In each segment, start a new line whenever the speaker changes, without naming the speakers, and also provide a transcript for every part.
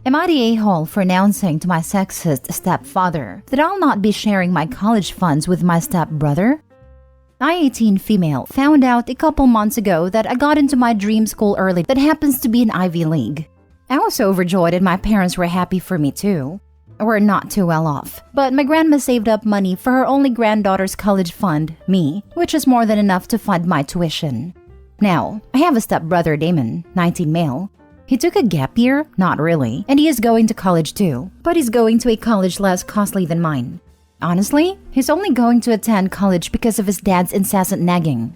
Am I the a-hole for announcing to my sexist stepfather that I'll not be sharing my college funds with my stepbrother? I, 18 female, found out a couple months ago that I got into my dream school early that happens to be an Ivy League. I was overjoyed and my parents were happy for me too. We're not too well off, but my grandma saved up money for her only granddaughter's college fund, me, which is more than enough to fund my tuition. Now, I have a stepbrother, Damon, 19 male. He took a gap year, not really, and he is going to college too, but he's going to a college less costly than mine. Honestly, he's only going to attend college because of his dad's incessant nagging.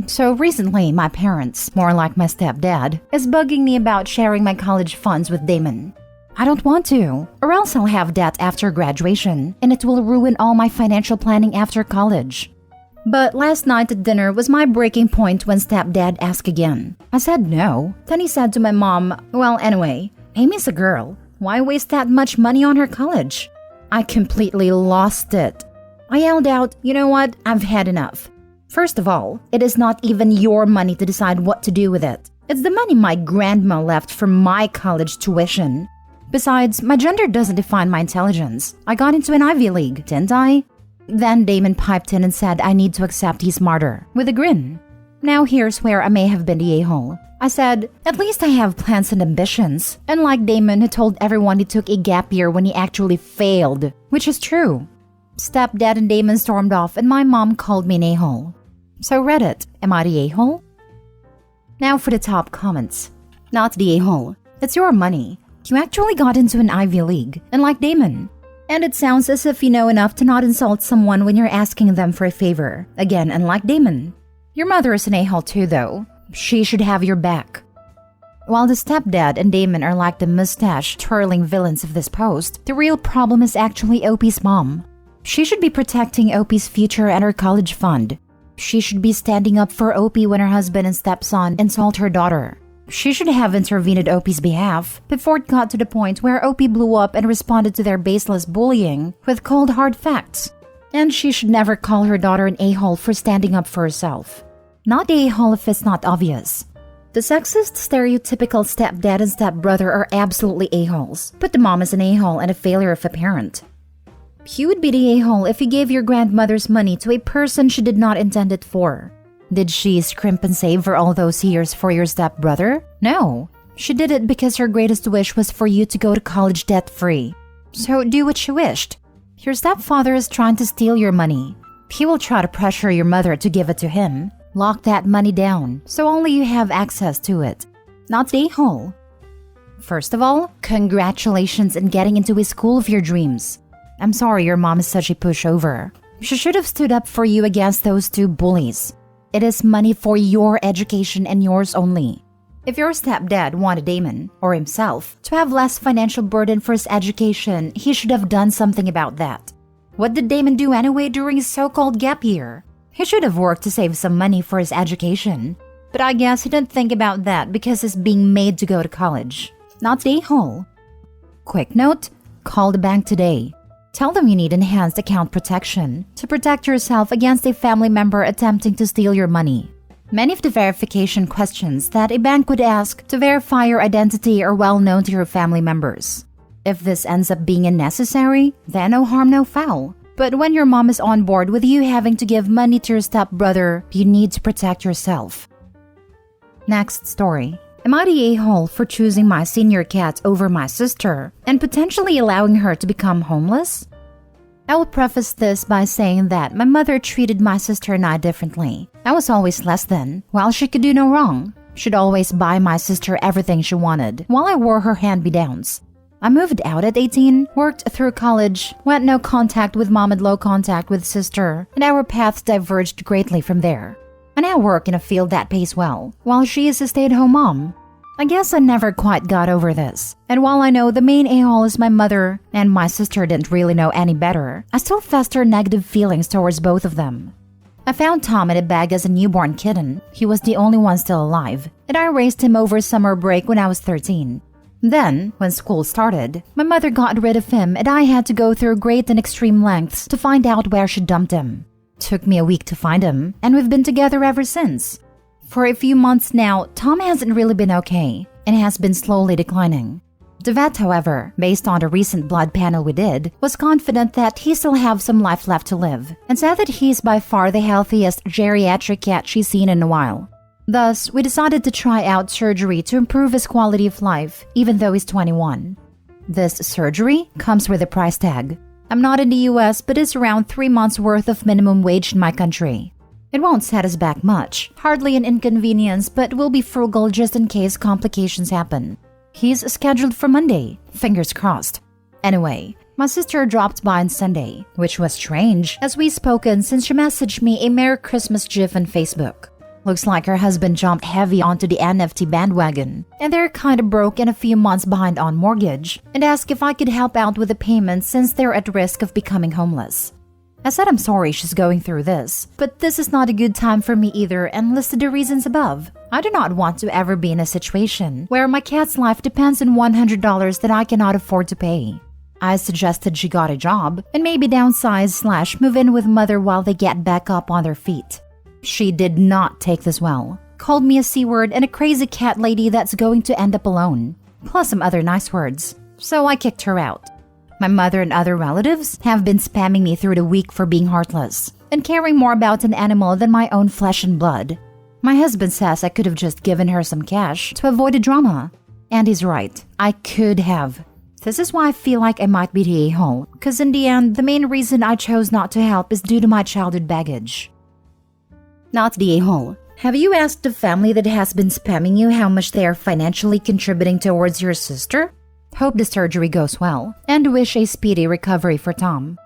So recently, my parents, more like my stepdad, is bugging me about sharing my college funds with Damon. I don't want to, or else I'll have debt after graduation, and it will ruin all my financial planning after college. But last night at dinner was my breaking point when stepdad asked again. I said no. Then he said to my mom, well, anyway, Amy's a girl. Why waste that much money on her college? I completely lost it. I yelled out, you know what? I've had enough. First of all, it is not even your money to decide what to do with it. It's the money my grandma left for my college tuition. Besides, my gender doesn't define my intelligence. I got into an Ivy League, didn't I? Then Damon piped in and said I need to accept he's smarter, with a grin. Now here's where I may have been the a-hole. I said, at least I have plans and ambitions. Unlike Damon, who told everyone he took a gap year when he actually failed, which is true. Stepdad and Damon stormed off and my mom called me an a-hole. So Reddit, am I the a-hole? Now for the top comments. Not the a-hole. It's your money. You actually got into an Ivy League, unlike Damon. And it sounds as if you know enough to not insult someone when you're asking them for a favor. Again, unlike Damon. Your mother is an a-hole too, though. She should have your back. While the stepdad and Damon are like the mustache-twirling villains of this post, the real problem is actually OP's mom. She should be protecting OP's future and her college fund. She should be standing up for OP when her husband and stepson insult her daughter. She should have intervened at OP's behalf before it got to the point where OP blew up and responded to their baseless bullying with cold hard facts. And she should never call her daughter an a-hole for standing up for herself. Not the a-hole if it's not obvious. The sexist, stereotypical stepdad and stepbrother are absolutely a-holes, but the mom is an a-hole and a failure of a parent. You would be the a-hole if you gave your grandmother's money to a person she did not intend it for. Did she scrimp and save for all those years for your stepbrother? No. She did it because her greatest wish was for you to go to college debt-free. So do what she wished. Your stepfather is trying to steal your money. He will try to pressure your mother to give it to him. Lock that money down so only you have access to it. Not the a-hole. First of all, congratulations on getting into a school of your dreams. I'm sorry your mom is such a pushover. She should have stood up for you against those two bullies. It is money for your education and yours only. If your stepdad wanted Damon, or himself, to have less financial burden for his education, he should have done something about that. What did Damon do anyway during his so-called gap year? He should have worked to save some money for his education. But I guess he didn't think about that because he's being made to go to college. Not the a-hole. Quick note, call the bank today. Tell them you need enhanced account protection to protect yourself against a family member attempting to steal your money. Many of the verification questions that a bank would ask to verify your identity are well known to your family members. If this ends up being unnecessary, then no harm, no foul. But when your mom is on board with you having to give money to your stepbrother, you need to protect yourself. Next story. Am I the a-hole for choosing my senior cat over my sister and potentially allowing her to become homeless? I will preface this by saying that my mother treated my sister and I differently. I was always less than, while she could do no wrong. She'd always buy my sister everything she wanted, while I wore her hand-me-downs. I moved out at 18, worked through college, went no contact with mom and low contact with sister, and our paths diverged greatly from there. I now work in a field that pays well, while she is a stay-at-home mom. I guess I never quite got over this, and while I know the main a-hole is my mother, and my sister didn't really know any better, I still fester negative feelings towards both of them. I found Tom in a bag as a newborn kitten. He was the only one still alive, and I raised him over summer break when I was 13. Then, when school started, my mother got rid of him and I had to go through great and extreme lengths to find out where she dumped him. Took me a week to find him, and we've been together ever since. For a few months now, Tom hasn't really been okay and has been slowly declining. The vet, however, based on a recent blood panel we did, was confident that he still have some life left to live and said that he's by far the healthiest geriatric cat she's seen in a while. Thus, we decided to try out surgery to improve his quality of life, even though he's 21. This surgery comes with a price tag. I'm not in the US, but it's around 3 months' worth of minimum wage in my country. It won't set us back much, hardly an inconvenience, but we'll be frugal just in case complications happen. He's scheduled for Monday, fingers crossed. Anyway, my sister dropped by on Sunday, which was strange as we spoken since she messaged me a Merry Christmas gif on Facebook. Looks like her husband jumped heavy onto the NFT bandwagon, and they're kinda broke and a few months behind on mortgage, and asked if I could help out with the payments since they're at risk of becoming homeless. I said I'm sorry she's going through this, but this is not a good time for me either and listed the reasons above. I do not want to ever be in a situation where my cat's life depends on $100 that I cannot afford to pay. I suggested she got a job and maybe downsize/move in with mother while they get back up on their feet. She did not take this well. Called me a C-word and a crazy cat lady that's going to end up alone, plus some other nice words. So I kicked her out. My mother and other relatives have been spamming me through the week for being heartless and caring more about an animal than my own flesh and blood. My husband says I could have just given her some cash to avoid the drama. And he's right, I could have. This is why I feel like I might be the a-hole, because in the end, the main reason I chose not to help is due to my childhood baggage. Not the a-hole. Have you asked the family that has been spamming you how much they are financially contributing towards your sister? Hope the surgery goes well, and wish a speedy recovery for Tom.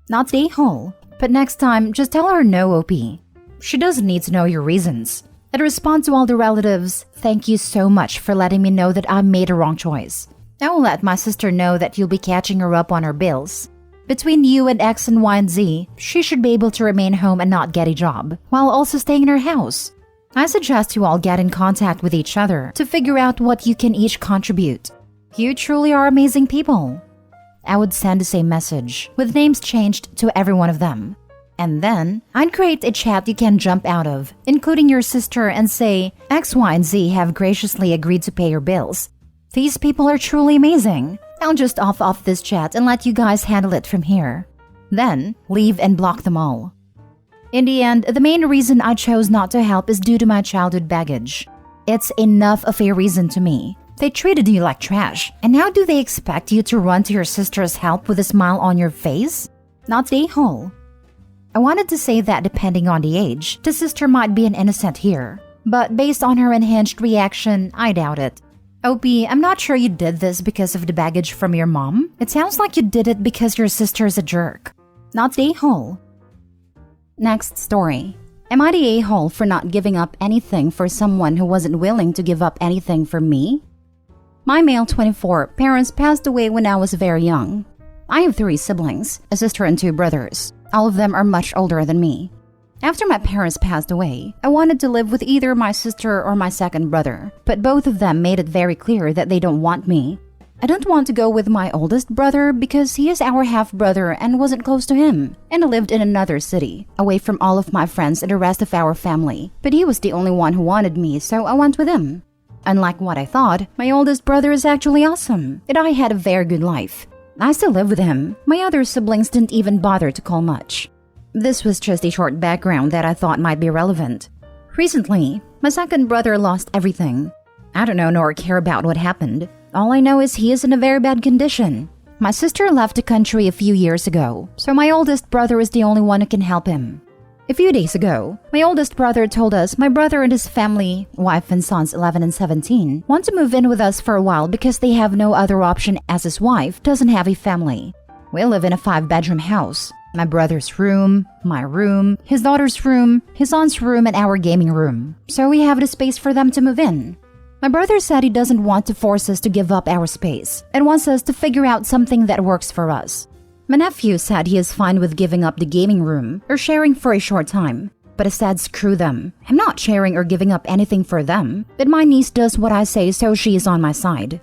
Not the a-hole, but next time, just tell her no, OP. She doesn't need to know your reasons. And respond to all the relatives, thank you so much for letting me know that I made a wrong choice. I will let my sister know that you'll be catching her up on her bills. Between you and X and Y and Z, she should be able to remain home and not get a job, while also staying in her house. I suggest you all get in contact with each other to figure out what you can each contribute. You truly are amazing people. I would send the same message, with names changed to every one of them. And then, I'd create a chat you can jump out of, including your sister, and say, X, Y, and Z have graciously agreed to pay your bills. These people are truly amazing. I'll just off this chat and let you guys handle it from here. Then, leave and block them all. In the end, the main reason I chose not to help is due to my childhood baggage. It's enough of a reason to me. They treated you like trash, and now do they expect you to run to your sister's help with a smile on your face? Not the a-hole. I wanted to say that depending on the age, the sister might be an innocent here. But based on her unhinged reaction, I doubt it. OP, I'm not sure you did this because of the baggage from your mom. It sounds like you did it because your sister's a jerk. Not the a-hole. Next story. Am I the a-hole for not giving up anything for someone who wasn't willing to give up anything for me? My male 24 parents passed away when I was very young. I have 3 siblings, a sister and 2 brothers. All of them are much older than me. After my parents passed away, I wanted to live with either my sister or my second brother, but both of them made it very clear that they don't want me. I don't want to go with my oldest brother because he is our half-brother and wasn't close to him, and I lived in another city, away from all of my friends and the rest of our family, but he was the only one who wanted me, so I went with him. Unlike what I thought, my oldest brother is actually awesome, and I had a very good life. I still live with him. My other siblings didn't even bother to call much. This was just a short background that I thought might be relevant. Recently, my second brother lost everything. I don't know nor care about what happened. All I know is he is in a very bad condition. My sister left the country a few years ago, so my oldest brother is the only one who can help him. A few days ago, my oldest brother told us my brother and his family, wife and sons 11 and 17, want to move in with us for a while because they have no other option as his wife doesn't have a family. We live in a 5-bedroom house. My brother's room, my room, his daughter's room, his aunt's room, and our gaming room. So we have the space for them to move in. My brother said he doesn't want to force us to give up our space and wants us to figure out something that works for us. My nephew said he is fine with giving up the gaming room or sharing for a short time, but I said screw them. I'm not sharing or giving up anything for them, but my niece does what I say, so she is on my side.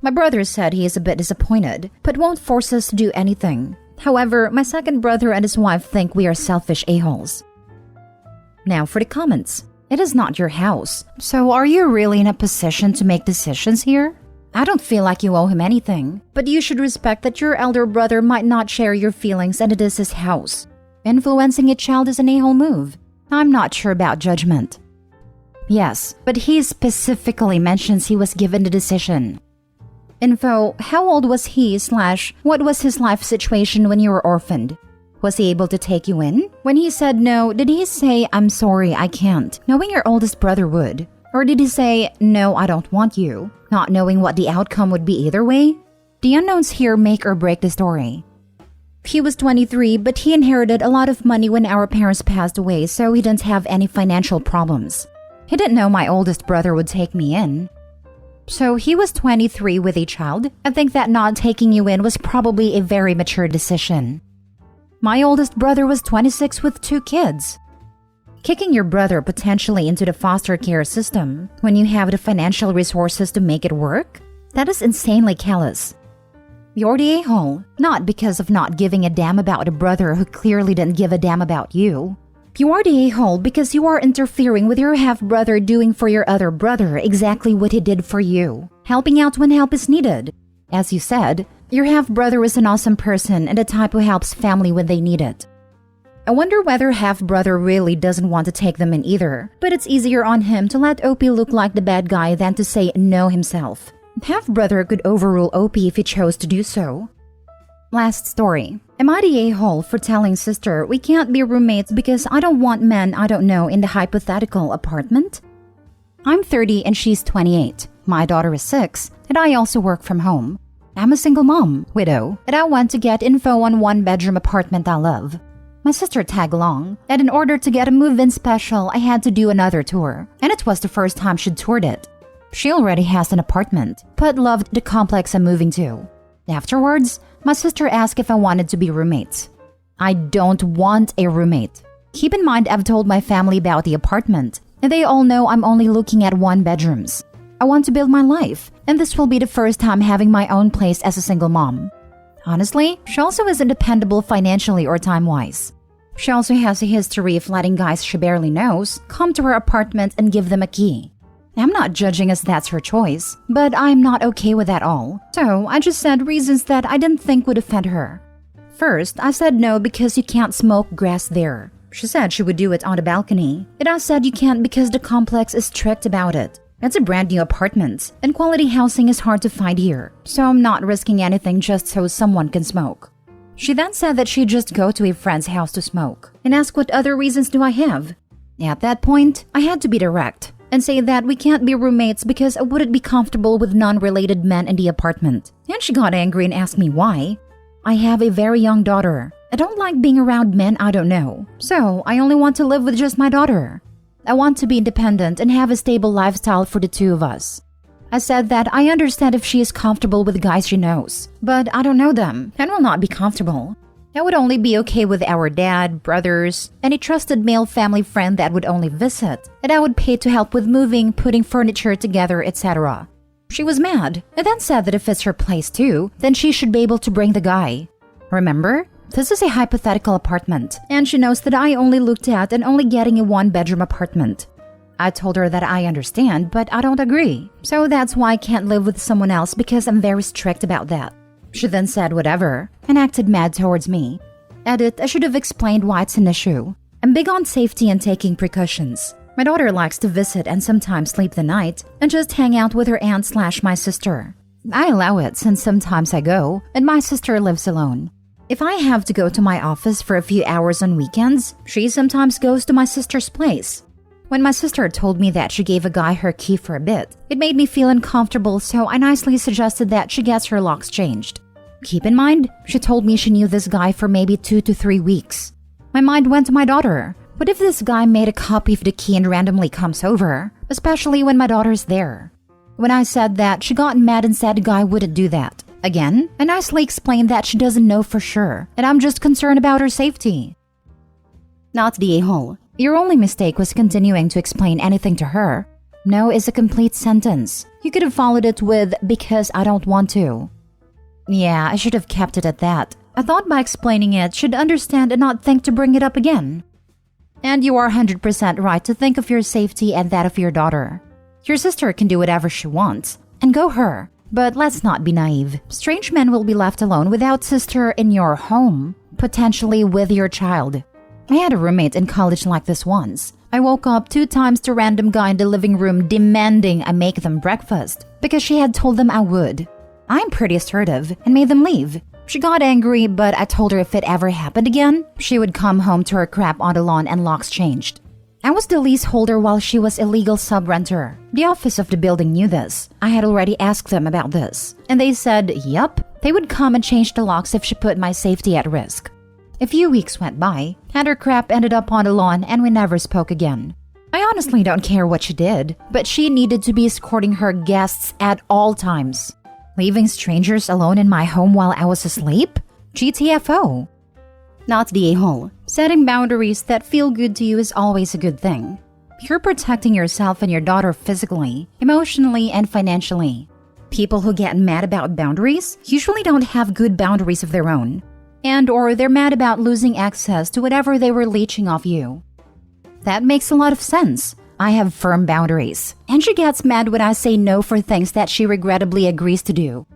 My brother said he is a bit disappointed, but won't force us to do anything. However, my second brother and his wife think we are selfish a-holes. Now for the comments. It is not your house, so are you really in a position to make decisions here? I don't feel like you owe him anything, but you should respect that your elder brother might not share your feelings and it is his house. Influencing a child is an a-hole move. I'm not sure about judgment. Yes, but he specifically mentions he was given the decision. Info, how old was he / what was his life situation when you were orphaned? Was he able to take you in? When he said no, did he say, I'm sorry, I can't, knowing your oldest brother would? Or did he say, no, I don't want you, not knowing what the outcome would be either way? The unknowns here make or break the story. He was 23, but he inherited a lot of money when our parents passed away, so he didn't have any financial problems. He didn't know my oldest brother would take me in. So he was 23 with a child. I think that not taking you in was probably a very mature decision. My oldest brother was 26 with 2 kids. Kicking your brother potentially into the foster care system when you have the financial resources to make it work? That is insanely callous. You're the a-hole, not because of not giving a damn about a brother who clearly didn't give a damn about you. You are the a-hole because you are interfering with your half-brother doing for your other brother exactly what he did for you, helping out when help is needed. As you said, your half-brother is an awesome person and the type who helps family when they need it. I wonder whether half-brother really doesn't want to take them in either, but it's easier on him to let OP look like the bad guy than to say no himself. Half-brother could overrule OP if he chose to do so. Last story. Am I the a-hole for telling sister we can't be roommates because I don't want men I don't know in the hypothetical apartment? I'm 30 and she's 28. My daughter is 6, and I also work from home. I'm a single mom, widow, and I want to get info on one-bedroom apartment I love. My sister tagged along, and in order to get a move-in special, I had to do another tour, and it was the first time she'd toured it. She already has an apartment, but loved the complex I'm moving to. Afterwards, my sister asked if I wanted to be roommates. I don't want a roommate. Keep in mind I've told my family about the apartment, and they all know I'm only looking at one-bedrooms. I want to build my life, and this will be the first time having my own place as a single mom. Honestly, she also isn't dependable financially or time-wise. She also has a history of letting guys she barely knows come to her apartment and give them a key. I'm not judging as that's her choice, but I'm not okay with that all. So I just said reasons that I didn't think would offend her. First, I said no because you can't smoke grass there. She said she would do it on the balcony, and I said you can't because the complex is strict about it. It's a brand new apartment, and quality housing is hard to find here, so I'm not risking anything just so someone can smoke. She then said that she'd just go to a friend's house to smoke, and ask what other reasons do I have. At that point, I had to be direct and say that we can't be roommates because I wouldn't be comfortable with non-related men in the apartment. And she got angry and asked me why. I have a very young daughter. I don't like being around men I don't know, so I only want to live with just my daughter. I want to be independent and have a stable lifestyle for the two of us. I said that I understand if she is comfortable with guys she knows, but I don't know them and will not be comfortable. I would only be okay with our dad, brothers, and a trusted male family friend that would only visit, and I would pay to help with moving, putting furniture together, etc. She was mad, and then said that if it's her place too, then she should be able to bring the guy. Remember? This is a hypothetical apartment, and she knows that I only looked at and only getting a one-bedroom apartment. I told her that I understand, but I don't agree, so that's why I can't live with someone else because I'm very strict about that. She then said whatever, and acted mad towards me. Edit, I should have explained why it's an issue. I'm big on safety and taking precautions. My daughter likes to visit and sometimes sleep the night, and just hang out with her aunt/my sister. I allow it since sometimes I go, and my sister lives alone. If I have to go to my office for a few hours on weekends, she sometimes goes to my sister's place. When my sister told me that she gave a guy her key for a bit, it made me feel uncomfortable, so I nicely suggested that she gets her locks changed. Keep in mind, she told me she knew this guy for maybe 2 to 3 weeks. My mind went to my daughter. What if this guy made a copy of the key and randomly comes over, especially when my daughter's there? When I said that, she got mad and said the guy wouldn't do that. Again, I nicely explained that she doesn't know for sure, and I'm just concerned about her safety. Not the a-hole. Your only mistake was continuing to explain anything to her. No is a complete sentence. You could have followed it with, because I don't want to. Yeah, I should have kept it at that. I thought by explaining it, she'd understand and not think to bring it up again. And you are 100% right to think of your safety and that of your daughter. Your sister can do whatever she wants, and go her. But let's not be naive. Strange men will be left alone without sister in your home, potentially with your child. I had a roommate in college like this once. I woke up 2 times to random guy in the living room demanding I make them breakfast because she had told them I would. I'm pretty assertive and made them leave. She got angry, but I told her if it ever happened again, she would come home to her crap on the lawn and locks changed. I was the leaseholder while she was illegal sub-renter. The office of the building knew this. I had already asked them about this, and they said, yup, they would come and change the locks if she put my safety at risk. A few weeks went by, and her crap ended up on the lawn and we never spoke again. I honestly don't care what she did, but she needed to be escorting her guests at all times. Leaving strangers alone in my home while I was asleep? GTFO. Not the a-hole. Setting boundaries that feel good to you is always a good thing. You're protecting yourself and your daughter physically, emotionally, and financially. People who get mad about boundaries usually don't have good boundaries of their own. Or they're mad about losing access to whatever they were leeching off you. That makes a lot of sense. I have firm boundaries, and she gets mad when I say no for things that she regrettably agrees to do.